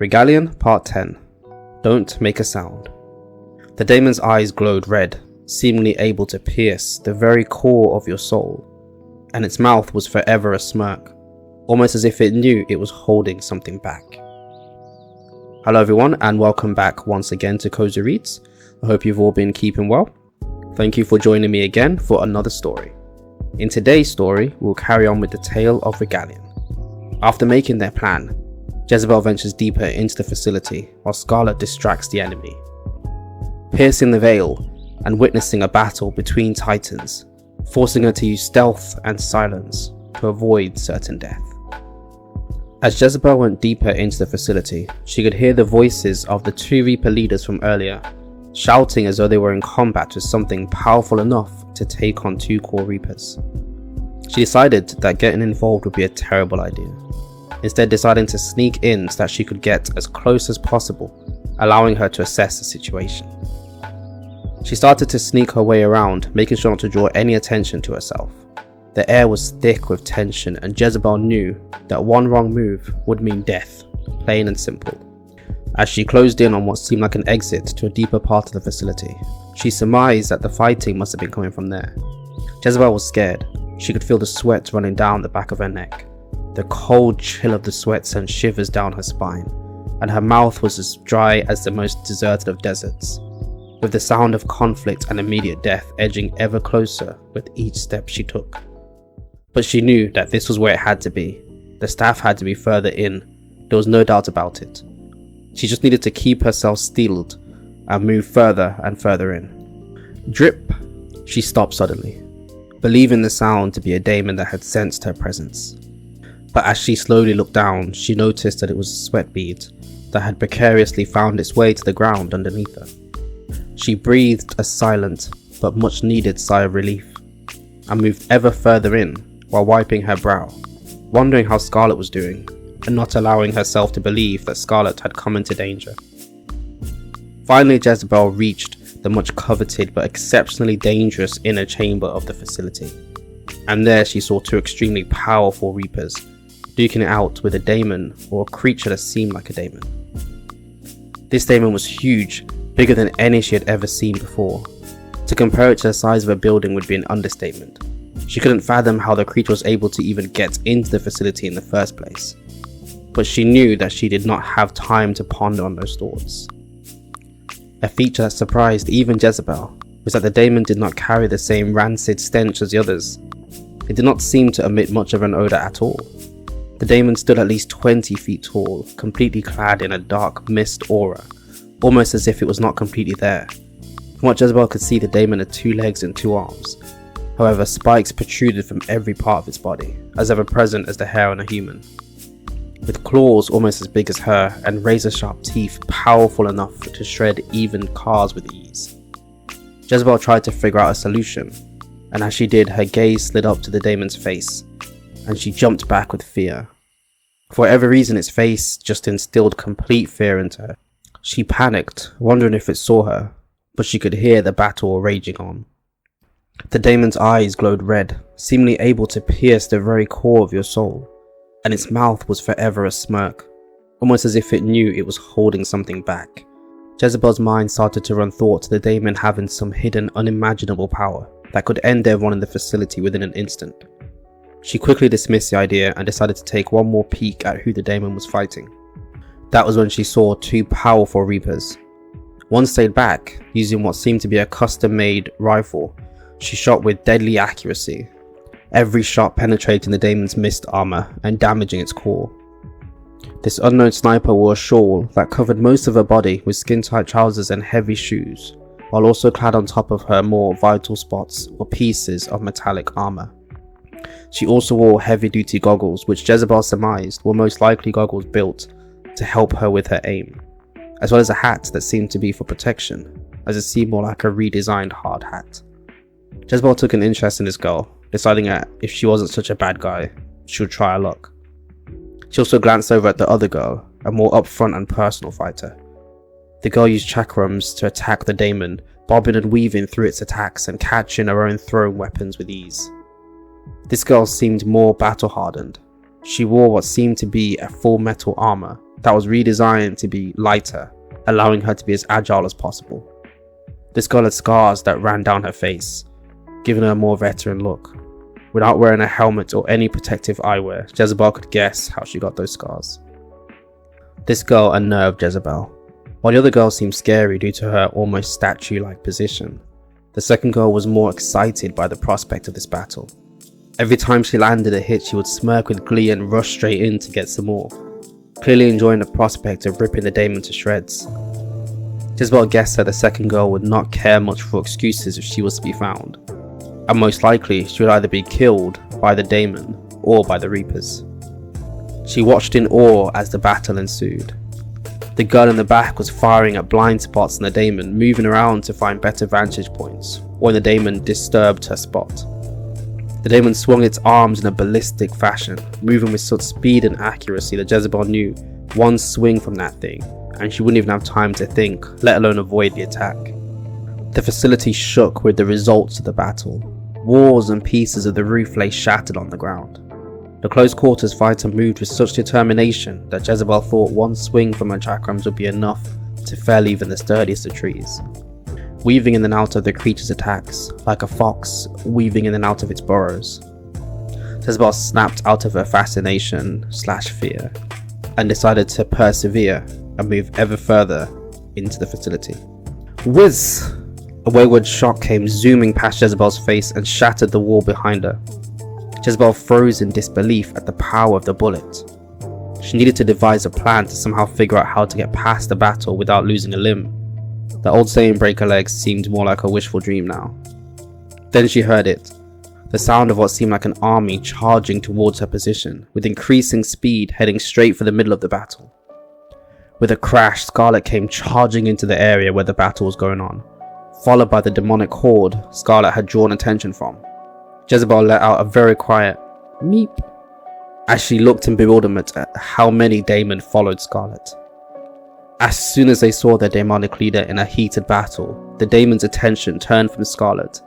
Regalion Part 10. Don't make a sound. The Daemon's eyes glowed red, seemingly able to pierce the very core of your soul, and its mouth was forever a smirk, almost as if it knew it was holding something back. Hello everyone, and welcome back once again to Cosy Reads. I hope you've all been keeping well. Thank you for joining me again for another story. In today's story, we'll carry on with the tale of Regalion. After making their plan, Jezebel ventures deeper into the facility while Scarlett distracts the enemy. Piercing the veil and witnessing a battle between titans, forcing her to use stealth and silence to avoid certain death. As Jezebel went deeper into the facility, she could hear the voices of the two Reaper leaders from earlier, shouting as though they were in combat with something powerful enough to take on two core Reapers. She decided that getting involved would be a terrible idea, instead deciding to sneak in so that she could get as close as possible, allowing her to assess the situation. She started to sneak her way around, making sure not to draw any attention to herself. The air was thick with tension, and Jezebel knew that one wrong move would mean death, plain and simple. As she closed in on what seemed like an exit to a deeper part of the facility, she surmised that the fighting must have been coming from there. Jezebel was scared. She could feel the sweat running down the back of her neck. The cold chill of the sweat sent shivers down her spine, and her mouth was as dry as the most deserted of deserts, with the sound of conflict and immediate death edging ever closer with each step she took. But she knew that this was where it had to be. The staff had to be further in. There was no doubt about it. She just needed to keep herself steeled and move further and further in. Drip! She stopped suddenly, believing the sound to be a Daemon that had sensed her presence. But as she slowly looked down, she noticed that it was a sweat bead that had precariously found its way to the ground underneath her. She breathed a silent but much needed sigh of relief and moved ever further in while wiping her brow, wondering how Scarlett was doing and not allowing herself to believe that Scarlett had come into danger. Finally, Jezebel reached the much coveted but exceptionally dangerous inner chamber of the facility, and there she saw two extremely powerful Reapers duking it out with a Daemon, or a creature that seemed like a Daemon. This Daemon was huge, bigger than any she had ever seen before. To compare it to the size of a building would be an understatement. She couldn't fathom how the creature was able to even get into the facility in the first place. But she knew that she did not have time to ponder on those thoughts. A feature that surprised even Jezebel was that the Daemon did not carry the same rancid stench as the others. It did not seem to emit much of an odour at all. The Daemon stood at least 20 feet tall, completely clad in a dark mist aura, almost as if it was not completely there. From what Jezebel could see, the Daemon had 2 legs and 2 arms. However, spikes protruded from every part of its body, as ever present as the hair on a human. With claws almost as big as her and razor-sharp teeth powerful enough to shred even cars with ease. Jezebel tried to figure out a solution, and as she did, her gaze slid up to the Daemon's face, and she jumped back with fear. For whatever reason, its face just instilled complete fear into her. She panicked, wondering if it saw her, but she could hear the battle raging on. The Daemon's eyes glowed red, seemingly able to pierce the very core of your soul, and its mouth was forever a smirk, almost as if it knew it was holding something back. Jezebel's mind started to run thoughts of the Daemon having some hidden, unimaginable power that could end everyone in the facility within an instant. She quickly dismissed the idea and decided to take one more peek at who the Daemon was fighting. That was when she saw 2 powerful Reapers. One stayed back, using what seemed to be a custom-made rifle. She shot with deadly accuracy, every shot penetrating the Daemon's mist armor and damaging its core. This unknown sniper wore a shawl that covered most of her body with skin-tight trousers and heavy shoes, while also clad on top of her more vital spots were pieces of metallic armor. She also wore heavy-duty goggles, which Jezebel surmised were most likely goggles built to help her with her aim, as well as a hat that seemed to be for protection, as it seemed more like a redesigned hard hat. Jezebel took an interest in this girl, deciding that if she wasn't such a bad guy, she would try her luck. She also glanced over at the other girl, a more upfront and personal fighter. The girl used chakrams to attack the Daemon, bobbing and weaving through its attacks and catching her own thrown weapons with ease. This girl seemed more battle-hardened. She wore what seemed to be a full metal armor that was redesigned to be lighter, allowing her to be as agile as possible. This girl had scars that ran down her face, giving her a more veteran look. Without wearing a helmet or any protective eyewear, Jezebel could guess how she got those scars. This girl unnerved Jezebel. While the other girl seemed scary due to her almost statue-like position, the second girl was more excited by the prospect of this battle. Every time she landed a hit, she would smirk with glee and rush straight in to get some more, clearly enjoying the prospect of ripping the Daemon to shreds. Jezebel guessed that the second girl would not care much for excuses if she was to be found, and most likely she would either be killed by the Daemon or by the Reapers. She watched in awe as the battle ensued. The gun in the back was firing at blind spots in the Daemon, moving around to find better vantage points, or when the Daemon disturbed her spot. The Daemon swung its arms in a ballistic fashion, moving with such speed and accuracy that Jezebel knew one swing from that thing, and she wouldn't even have time to think, let alone avoid the attack. The facility shook with the results of the battle. Walls and pieces of the roof lay shattered on the ground. The close quarters fighter moved with such determination that Jezebel thought one swing from her chakrams would be enough to fell even the sturdiest of trees. Weaving in and out of the creature's attacks, like a fox weaving in and out of its burrows. Jezebel snapped out of her fascination/fear and decided to persevere and move ever further into the facility. Whiz! A wayward shock came zooming past Jezebel's face and shattered the wall behind her. Jezebel froze in disbelief at the power of the bullet. She needed to devise a plan to somehow figure out how to get past the battle without losing a limb. The old saying break a leg seemed more like a wishful dream now. Then she heard it. The sound of what seemed like an army charging towards her position, with increasing speed heading straight for the middle of the battle. With a crash, Scarlett came charging into the area where the battle was going on, followed by the demonic horde Scarlett had drawn attention from. Jezebel let out a very quiet meep as she looked in bewilderment at how many Daemon followed Scarlett. As soon as they saw their demonic leader in a heated battle, the Daemon's attention turned from Scarlett,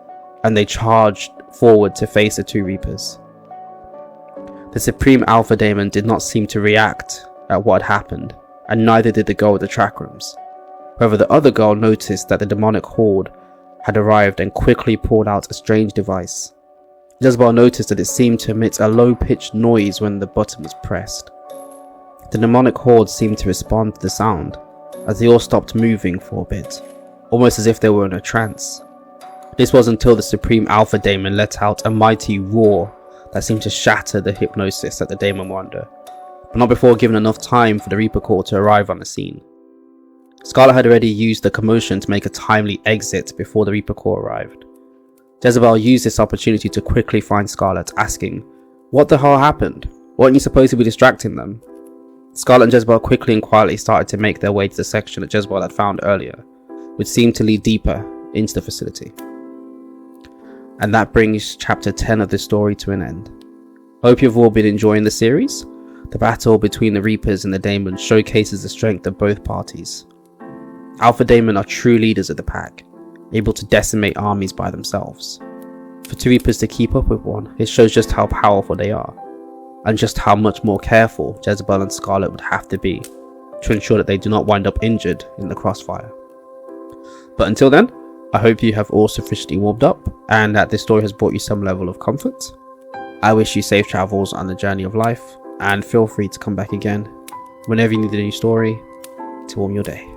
and they charged forward to face the two Reapers. The Supreme Alpha Daemon did not seem to react at what had happened, and neither did the girl with the chakrams. However, the other girl noticed that the demonic horde had arrived and quickly pulled out a strange device. Jezebel noticed that it seemed to emit a low-pitched noise when the button was pressed. The demonic horde seemed to respond to the sound, as they all stopped moving for a bit, almost as if they were in a trance. This was until the Supreme Alpha Daemon let out a mighty roar that seemed to shatter the hypnosis that the Daemon were under, but not before giving enough time for the Reaper Corps to arrive on the scene. Scarlett had already used the commotion to make a timely exit before the Reaper Corps arrived. Jezebel used this opportunity to quickly find Scarlett, asking, "What the hell happened? Weren't you supposed to be distracting them?" Scarlett and Jezebel quickly and quietly started to make their way to the section that Jezebel had found earlier, which seemed to lead deeper into the facility. And that brings chapter 10 of this story to an end. Hope you've all been enjoying the series. The battle between the Reapers and the Daemon showcases the strength of both parties. Alpha Daemon are true leaders of the pack, able to decimate armies by themselves. For two Reapers to keep up with one, it shows just how powerful they are, and just how much more careful Jezebel and Scarlett would have to be to ensure that they do not wind up injured in the crossfire. But until then, I hope you have all sufficiently warmed up and that this story has brought you some level of comfort. I wish you safe travels on the journey of life, and feel free to come back again whenever you need a new story to warm your day.